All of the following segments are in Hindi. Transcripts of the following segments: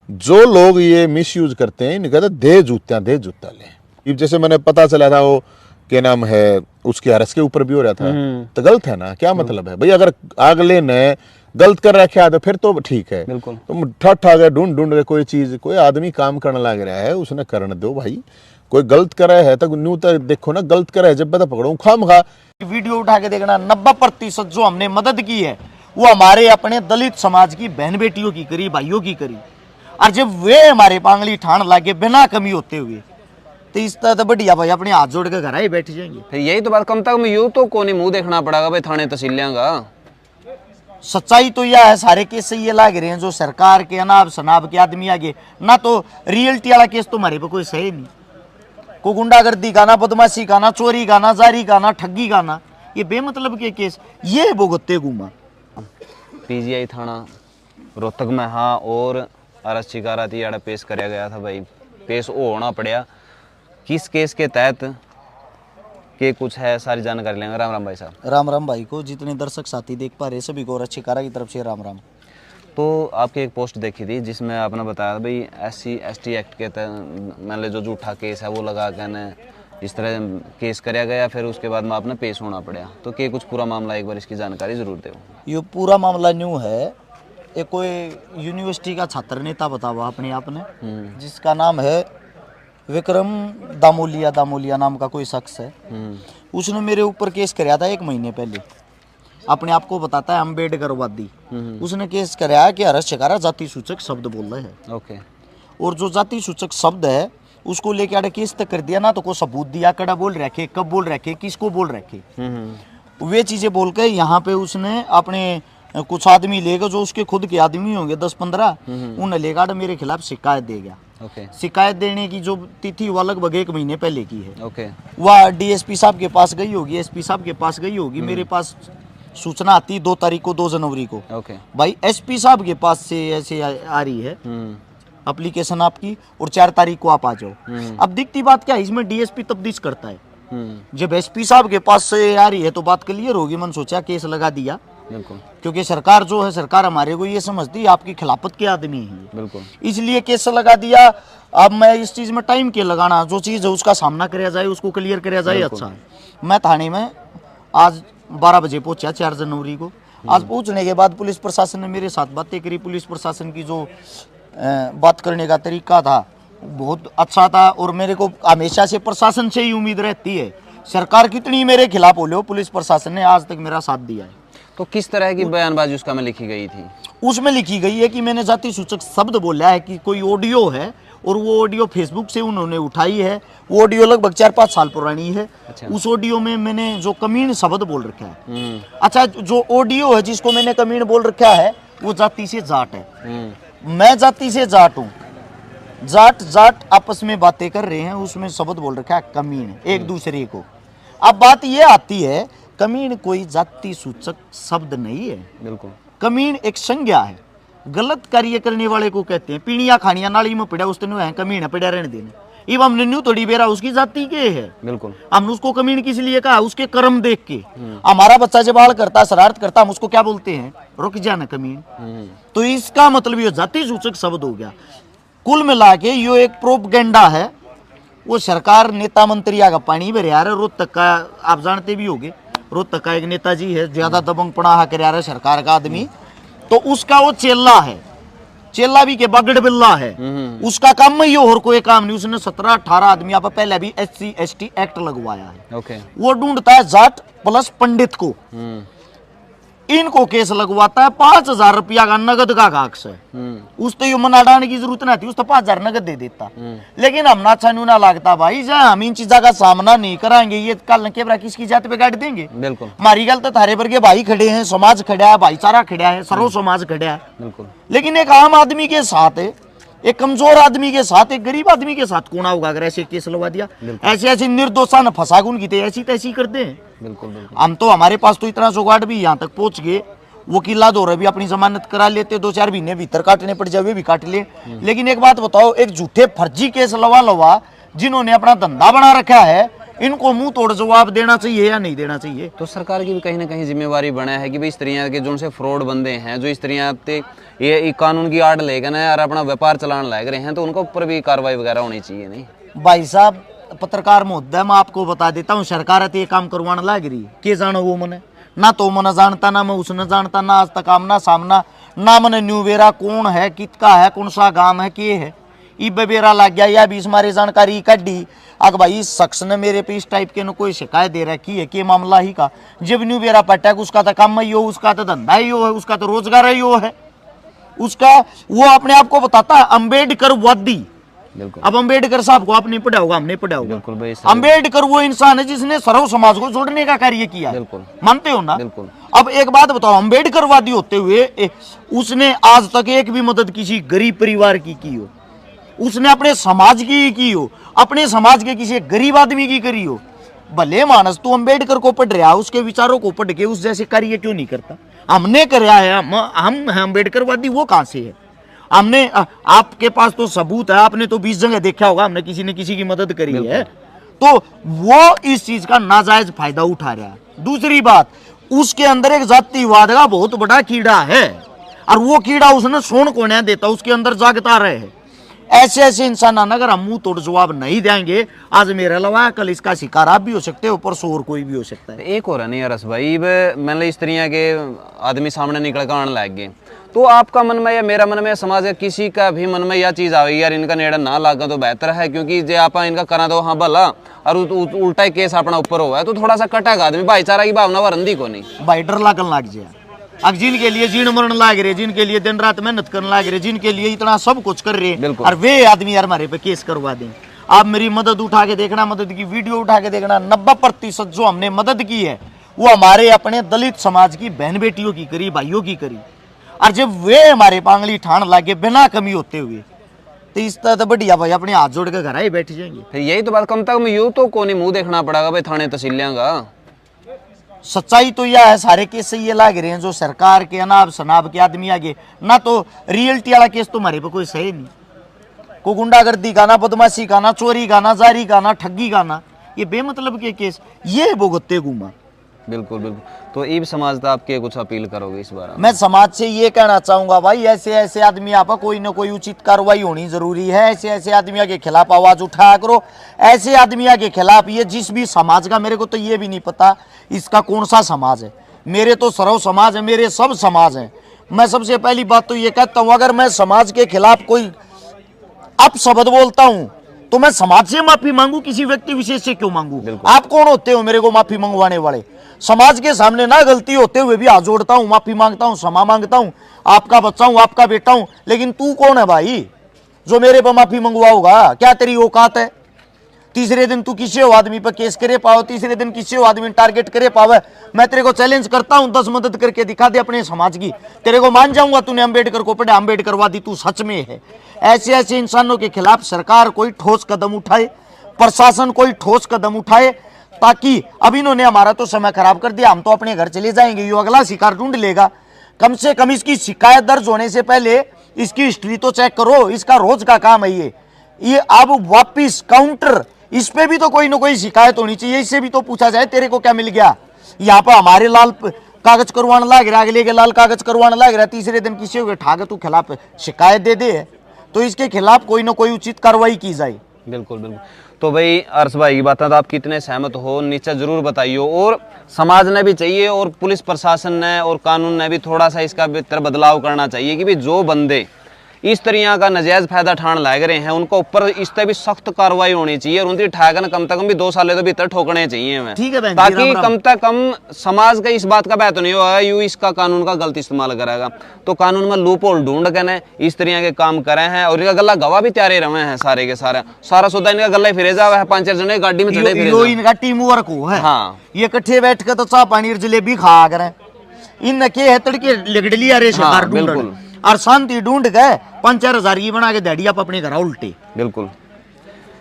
जो लोग ये मिसयूज करते हैं इन्हें कहते दे जूता ले। जैसे मैंने पता चला था वो क्या नाम है उसके अरस के ऊपर भी हो रहा था, तो गलत है ना, क्या मतलब है भाई? अगर अगले ने गलत कर रखा है तो फिर तो ठीक है, तुम ठठ आ गए ढूंढ के कोई चीज, कोई आदमी काम करने लग रहा है उसने करने दो भाई। कोई गलत करे है तो न्यू तक देखो ना, गलत करे है जब पता पकड़ो खामखा। वीडियो उठा के देखना, 90% जो हमने मदद की है वो हमारे अपने दलित समाज की बहन बेटियों की करी, भाइयों की करी। और जब वे हमारे पांगली ठाण लागे बिना कमी होते हुए, तो इस तरह तो बढ़िया भाई अपने हाथ जोड़ के घर ही बैठ जाएंगे। फिर यही तो बात, कम तक में यूं तो कोनी मुंह देखना पड़ेगा भाई थाने तहसीलियां का। सच्चाई तो यह है, सारे केस से ये लाग रहे हैं जो सरकार के अनाब शनाब के आदमी आगे ना, तो रियलिटी वाला केस तो हमारे पे कोई सही नहीं। को गुंडागर्दी का ना, बदमाशी का ना, चोरी का ना, जारी का ना, ठगी का ना, ये बेमतलब के केस ये भुगतते घूमा। पीजीआई थाना रोहतक में हाँ, और अरेस्ट शिकारा थी आड़ा पेश कराया गया था भाई, पेश होना पड़ा। किस केस के तहत के कुछ है सारी जानकारी लेंगे। राम राम भाई साहब। राम राम भाई को, जितने दर्शक साथी देख पा रहे सभी को अरेस्ट शिकारा की तरफ से राम राम। तो आपकी एक पोस्ट देखी थी जिसमें आपने बताया भाई SC/ST एक्ट के तहत मान जो झूठा केस है वो लगा के इस तरह केस कराया गया, फिर उसके बाद में आपने पेश होना पड़ा। तो क्या कुछ पूरा मामला एक बार इसकी जानकारी जरूर दो। ये पूरा मामला न्यू है, एक कोई यूनिवर्सिटी का छात्र नेता बता हुआ अपने आप ने, जिसका नाम है विक्रम दामोलिया नाम का कोई शख्स है। उसने मेरे ऊपर केस कराया था 1 महीने पहले, अपने आप को बताता है अम्बेडकरवादी। उसने केस कराया कि अरेस्ट शिकारा जाति सूचक शब्द बोल रहे हैं। ओके। और जो जाति सूचक शब्द है उसको लेके आड़े केस तक कर दिया ना, तो को सबूत दिया, कड़ा बोल रखे, कब बोल रखे, किसको बोल रखे, वे चीजें बोल के यहाँ पे उसने अपने कुछ आदमी लेगा जो उसके खुद के आदमी होंगे 10-15, उन्हें लेकर मेरे खिलाफ शिकायत दे गया। शिकायत देने की जो तिथि वो लगभग 1 महीने पहले की है। वह DSP साहब के पास गई होगी, SP साहब के पास गई होगी, मेरे पास सूचना आती 2 तारीख को, 2 जनवरी को। भाई SP साहब के पास से ऐसे आ रही है एप्लीकेशन आपकी, और 4 तारीख को आप आ जाओ। अब दिखती बात क्या है, इसमें DSP तब्दीश करता है। जब SP साहब के पास से आ रही है तो बात क्लियर होगी। मैंने सोचा केस लगा दिया, क्योंकि सरकार जो है, सरकार हमारे को ये समझती है आपकी खिलाफत के आदमी है, इसलिए केस लगा दिया। अब मैं इस चीज में टाइम के लगाना, जो चीज है उसका सामना कराया जाए, उसको क्लियर कराया जाए, अच्छा है। मैं थाने में आज 12 बजे पहुंचा 4 जनवरी को। आज पहुंचने के बाद पुलिस प्रशासन ने मेरे साथ बातें करी। पुलिस प्रशासन की जो बात करने का तरीका था बहुत अच्छा था, और मेरे को हमेशा से प्रशासन से ही उम्मीद रहती है, सरकार कितनी मेरे खिलाफ हो, पुलिस प्रशासन ने आज तक मेरा साथ दिया है। तो किस तरह की बयानबाजी उसका में लिखी गई थी? उसमें लिखी गई है कि मैंने जाति सूचक शब्द बोला है, कि कोई ऑडियो है, और वो ऑडियो फेसबुक से उन्होंने उठाई है। वो ऑडियो लगभग 4-5 साल पुरानी है। उस ऑडियो में मैंने जो कमीन शब्द बोल रखा है, अच्छा, जो ऑडियो है जिसको मैंने कमीन बोल रखा है वो जाति से जाट है। मैं जाति से जाट हूँ, जाट आपस में बातें कर रहे हैं, उसमें शब्द बोल रखा है कमीन एक दूसरे को। अब बात ये आती है, कमीन कोई जाति सूचक शब्द नहीं है, बिल्कुल। कमीन एक संज्ञा है, गलत कार्य करने वाले को कहते हैं। पीणिया खानिया नाली में पड़ा उस दिन कमीन पड़ा रहने देने, इब हमने न्यू थोड़ी बेरा उसकी जाति के है, बिल्कुल। हमने उसको कमीन किस लिए कहा, उसके कर्म देख के। हमारा बच्चा जब बाल करता, शरारत करता, हम उसको क्या बोलते हैं, रुक जाना कमीन। तो इसका मतलब ये जाति सूचक शब्द हो गया। कुल मिला के ये एक प्रोपगेंडा है। वो सरकार नेता मंत्री आगा पानी भर यार, रोहतक का आप जानते भी होगे, रोहतक का एक नेताजी है, ज्यादा दबंग पड़ा कर यार सरकार का आदमी, तो उसका वो चेला है, चेला भी के बगड़ बिल्ला है, उसका काम में ये और कोई काम नहीं। उसने 17-18 आदमी आप पहले भी SC/ST एक्ट लगवाया है। वो ढूंढता है जाट प्लस पंडित को, इनको केस लगवाता है। 5,000 रुपया का नगद का कागज है, उससे ये मना डालने की जरूरत नहीं थी, उसको 5,000 नगद दे देता। लेकिन हम ना छानू ना लगता भाई, जहाँ हम इन चीजों का सामना नहीं कराएंगे, ये कल केवरा किसकी जात पे गाड़ देंगे। बिल्कुल। हमारी गल तो थारे वर्गे भाई खड़े हैं, समाज खड़ा है, भाईचारा खड़ा है, सर्व समाज खड़ा है। बिल्कुल। लेकिन एक आम आदमी के साथ, एक कमजोर आदमी के साथ, एक गरीब आदमी के साथ कोना होगा अगर ऐसे केस लगवा दिया। ऐसे ऐसे निर्दोषा न फंसागुन की ऐसी तैसी करते हैं। बिल्कुल। हम तो, हमारे पास तो इतना जुगाड़ भी यहाँ तक पहुंच गए, वकीला दो भी अपनी जमानत करा लेते, 2-4 महीने भीतर काटने पड़ जाए भी काट ले। लेकिन एक बात बताओ, एक झूठे फर्जी केस लवा जिन्होंने अपना धंधा बना रखा है, इनको मुंह तोड़ जवाब देना चाहिए या नहीं देना चाहिए? तो सरकार की भी कहीं ना कहीं जिम्मेवारी बना है कि भाई इस तरह के जो उनसे फ्रॉड बंदे हैं, जो इस तरह के ये कानून की आड़ लेकर ना यार अपना व्यापार चलाने लग रहे हैं, तो उनके ऊपर भी कार्रवाई वगैरह होनी चाहिए। नहीं भाई साहब, पत्रकार महोदय, मैं आपको बता देता हूँ, सरकार ये काम करवाने लग रही है। के जानो वो मने ना, तो मने जानता ना मैं उसने जानता ना, आज तक आमना सामना ना मने न्यू बेरा कौन है, कितका है, कौन सा गांव है, के है, ई बेरा लग गया या भी हमारी जानकारी कड्डी। अगर भाई इस शख्स ने मेरे पे इस टाइप के न कोई शिकायत दे रखी है कि मामला ही का, जब न्यू बेरा पटक उसका तो काम ही हो, उसका तो धंधा ही हो है, उसका तो रोजगार ही हो है, उसका वो अपने आप को बताता है अम्बेडकर वादी। बिल्कुल। अब अम्बेडकर साहब को आप नहीं पढ़ा होगा, हमने पढ़ा होगा। बिल्कुल भाई, अम्बेडकर वो इंसान है जिसने सर्व समाज को जोड़ने का कार्य किया। बिल्कुल। मानते हो ना? बिल्कुल। अब एक बात बताओ, अम्बेडकरवादी होते हुए उसने आज तक एक भी मदद किसी गरीब परिवार की हो, उसने अपने समाज की हो, अपने समाज के किसी गरीब आदमी की करी हो। भले मानस तू अम्बेडकर को पढ़ रहा, उसके विचारों को पढ़ के उस जैसे कार्य क्यों नहीं करता? हमने कराया है, हम हैं अम्बेडकरवादी, वो कहां से है? हमने आपके पास तो सबूत है, आपने तो 20 जगह देखा होगा हमने किसी ने किसी की मदद करी है, तो वो इस चीज का नाजायज फायदा उठा रहा है। दूसरी बात, उसके अंदर एक जातिवाद का बहुत बड़ा कीड़ा है, और वो कीड़ा उसने सोन को नहीं देता, उसके अंदर जागता रहे। ऐसे ऐसे इंसान अगर हम मुंह तोड़ जवाब नहीं देंगे, आज मेरे अलावा कल इसका शिकार आप भी हो सकते हो, परसों और कोई भी हो सकता है। एक और है नहीं अरस भाई, मैंने इस तरह के आदमी सामने निकल कर आने लग गए, तो आपका मन में या मेरा मन में, समाज का किसी का भी मन में यह चीज आएगी यार इनका नेड़ा ना लागा तो बेहतर है, क्योंकि जे आप इनका करा दो हाँ भला और उल्टा ही केस अपना ऊपर हुआ है, तो थोड़ा सा कटेगा आदमी, भाईचारा की भावना वो रंदी को नहीं। भाई डर लागन लग जाए। अब जिनके लिए जीण मरण लाग रहे, जिनके लिए दिन रात मेहनत करने लाग रहे, जिनके लिए इतना सब कुछ कर रहे, और वे आदमी यार हमारे पे केस करवा दें। आप मेरी मदद उठा के देखना, मदद की वीडियो उठा के देखना, 90% जो हमने मदद की है वो हमारे अपने दलित समाज की बहन बेटियों की करी, भाइयों की करी। और जब वे हमारे पांगली ठान लागे बिना कमी होते हुए, तो इस तरह तो बढ़िया भाई अपने हाथ जोड़ के घर ही बैठ जाएंगे। फिर यही तो बात, कम तक में यूं तो कोई मुंह देखना पड़ेगा भाई थाने तहसीलियां का। सच्चाई तो यह है, सारे केस से ये लाग रहे हैं जो सरकार के अनाब शनाब के आदमी आगे ना, तो रियलिटी वाला केस तो हमारे पे कोई सही नहीं, को गुंडागर्दी का ना, बदमाशी का ना, चोरी का ना, जारी का ना, ठगी का ना, ये बेमतलब के केस ये भुगतते घूमा। बिल्कुल बिल्कुल। तो ईब समाज तो आपके कुछ अपील करोगे इस बारे में? मैं समाज से ये कहना चाहूंगा भाई, ऐसे ऐसे आदमी आप कोई ना कोई उचित कार्रवाई होनी जरूरी है। ऐसे ऐसे आदमियों के खिलाफ आवाज उठाया करो। ऐसे आदमियों के खिलाफ, ये जिस भी समाज का, मेरे को तो ये भी नहीं पता इसका कौन सा समाज है, मेरे तो सर्व समाज है, मेरे सब समाज है। मैं सबसे पहली बात तो ये कहता हूं, अगर मैं समाज के खिलाफ कोई अपशब्द बोलता हूं तो मैं समाज से माफी मांगू, किसी व्यक्ति विशेष से क्यों मांगू? आप कौन होते हो मेरे को माफी मंगवाने वाले? समाज के सामने ना गलती होते हुए भी हाथ जोड़ता हूं, माफी मांगता हूं, क्षमा मांगता हूं, आपका बच्चा हूं, आपका बेटा हूं, लेकिन तू कौन है भाई जो मेरे पर माफी मंगवाओगा? क्या तेरी औकात है? तीसरे दिन तू किसी आदमी पर केस करे पाओ, तीसरे दिन किसी आदमी टारगेट करे पावे। मैं तेरे को चैलेंज करता हूं, 10 मदद करके दिखा दे अपने समाज की, तेरे को मान जाऊंगा तूने अम्बेडकर को पढ़ा, अम्बेडकरवादी तू सच में है। ऐसे ऐसे इंसानों के खिलाफ सरकार कोई ठोस कदम उठाए, प्रशासन कोई ठोस कदम उठाए, ताकि अब इन्होंने हमारा तो समय खराब कर दिया, हम तो अपने घर चले जाएंगे, ये अगला शिकार ढूंढ लेगा। कम से कम इसकी शिकायत दर्ज होने से पहले इसकी हिस्ट्री तो चेक करो, इसका रोज का काम है ये अब वापिस काउंटर, इस पे भी तो कोई ना कोई शिकायत होनी चाहिए, इससे भी तो पूछा जाए तेरे को क्या मिल गया। यहाँ पर हमारे लाल कागज करवाने लग रहा, अगले के लाल कागज करवाने लग रहा, तीसरे दिन किसी को ठाके तू खिलाफ शिकायत दे दे, तो इसके खिलाफ कोई ना कोई उचित कार्रवाई की जाए। बिल्कुल बिल्कुल। तो भाई अर्श भाई की बात तो आप कितने सहमत हो, नीचे जरूर बताइए। और समाज ने भी चाहिए और पुलिस प्रशासन ने और कानून ने भी थोड़ा सा इसका बेहतर बदलाव करना चाहिए कि भाई जो बंदे इस तरह का नाजायज फायदा ठान लग रहे हैं उनको ऊपर इस पर भी सख्त कार्रवाई होनी चाहिए, और उनकी ठहगन कम से कम भी 2 साल तो भीतर ठोकने चाहिए हमें, ठीक है, ताकि कम से कम समाज का इस बात का बेहतर नहीं होगा यू इसका कानून का गलत इस्तेमाल करेगा। तो कानून में लूप होल ढूंढ के इस तरह के काम करे हैं, और इनका गला गवाह भी तैयार रहे हैं सारे के सारा सौदा इनका गला फिरे जावा है, 5-4 जने गाड़ी में चढ़े फिरे, इनका टीम वर्क हो है। हाँ, ये इकट्ठे बैठ के तो चाह पानी और जलेबी खा कर इन के है तड़के लगडली आ रहे शिकार ढूंढ और शांति ढूंढ गए 5-4 हजार की बना के दिहाड़ी आप अपने घर उल्टे। बिल्कुल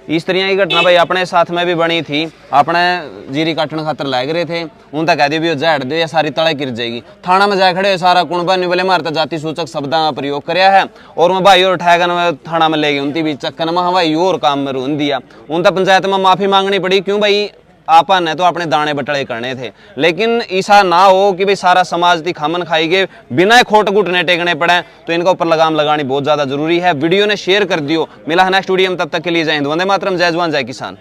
इस तरह की घटना भाई अपने साथ में भी बनी थी। अपने जीरी काटने खातर लाग रहे थे, उन तक कह दिया भी झाड़ दे या सारी तड़े गिर जाएगी। थाना में जा खड़े सारा कुणबा नहीं बोले मारता जाति सूचक शब्दा का प्रयोग कराया है, और मैं भाई और ठहगन थाना में ले गई, उनकी भी चक्कर में भाई और काम में रोन दिया। उन तक पंचायत में माफी मांगनी पड़ी, क्यों भाई आपा ने तो अपने दाने बटले करने थे, लेकिन ऐसा ना हो कि भाई सारा समाज ती खामन खाई गए बिना खोट घुटने टेकने पड़े। तो इनका ऊपर लगाम लगानी बहुत ज्यादा जरूरी है। वीडियो ने शेयर कर दियो। मिला है नेक्स्ट वीडियो में, तब तक के लिए जय हिंद, वंदे मातरम, जय जवान जय किसान।